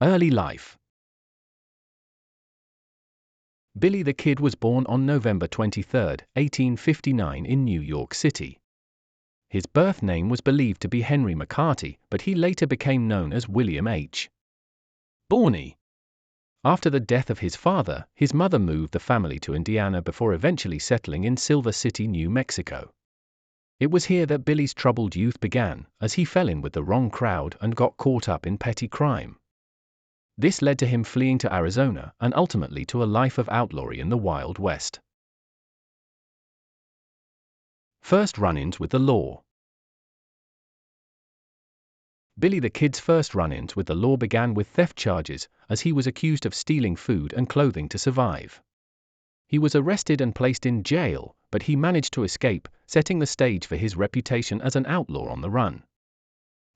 Early life. Billy the Kid was born on November 23, 1859 in New York City. His birth name was believed to be Henry McCarty, but he later became known as William H. Borney. After the death of his father, his mother moved the family to Indiana before eventually settling in Silver City, New Mexico. It was here that Billy's troubled youth began, as he fell in with the wrong crowd and got caught up in petty crime. This led to him fleeing to Arizona and ultimately to a life of outlawry in the Wild West. First run-ins with the law. Billy the Kid's first run-ins with the law began with theft charges, as he was accused of stealing food and clothing to survive. He was arrested and placed in jail, but he managed to escape, setting the stage for his reputation as an outlaw on the run.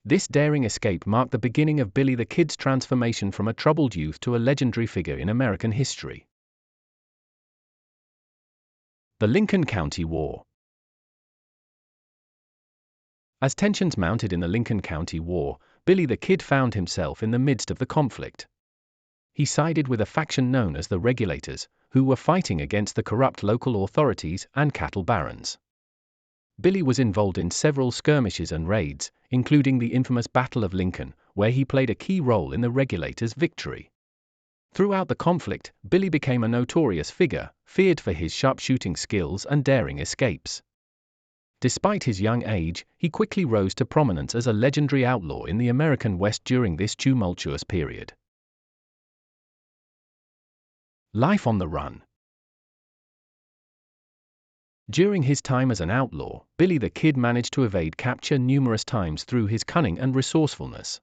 This daring escape marked the beginning of Billy the Kid's transformation from a troubled youth to a legendary figure in American history. The Lincoln County War. As tensions mounted in the Lincoln County War, Billy the Kid found himself in the midst of the conflict. He sided with a faction known as the Regulators, who were fighting against the corrupt local authorities and cattle barons. Billy was involved in several skirmishes and raids, including the infamous Battle of Lincoln, where he played a key role in the Regulators' victory. Throughout the conflict, Billy became a notorious figure, feared for his sharpshooting skills and daring escapes. Despite his young age, he quickly rose to prominence as a legendary outlaw in the American West during this tumultuous period. Life on the run. During his time as an outlaw, Billy the Kid managed to evade capture numerous times through his cunning and resourcefulness.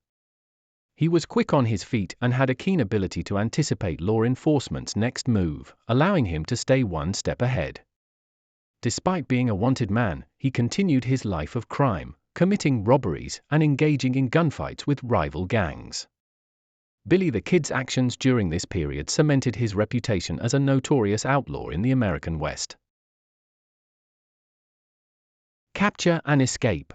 He was quick on his feet and had a keen ability to anticipate law enforcement's next move, allowing him to stay one step ahead. Despite being a wanted man, he continued his life of crime, committing robberies and engaging in gunfights with rival gangs. Billy the Kid's actions during this period cemented his reputation as a notorious outlaw in the American West. Capture and escape.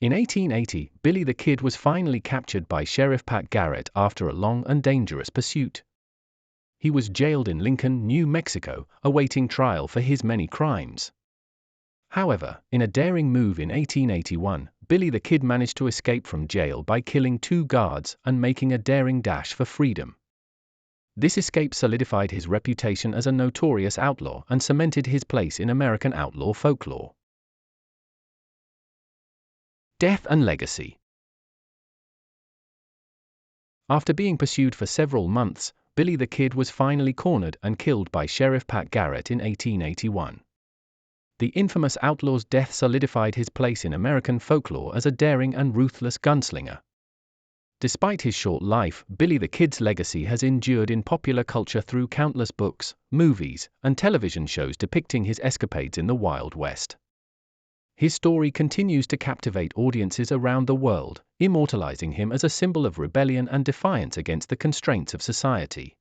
In 1880, Billy the Kid was finally captured by Sheriff Pat Garrett after a long and dangerous pursuit. He was jailed in Lincoln, New Mexico, awaiting trial for his many crimes. However, in a daring move in 1881, Billy the Kid managed to escape from jail by killing 2 guards and making a daring dash for freedom. This escape solidified his reputation as a notorious outlaw and cemented his place in American outlaw folklore. Death and legacy. After being pursued for several months, Billy the Kid was finally cornered and killed by Sheriff Pat Garrett in 1881. The infamous outlaw's death solidified his place in American folklore as a daring and ruthless gunslinger. Despite his short life, Billy the Kid's legacy has endured in popular culture through countless books, movies, and television shows depicting his escapades in the Wild West. His story continues to captivate audiences around the world, immortalizing him as a symbol of rebellion and defiance against the constraints of society.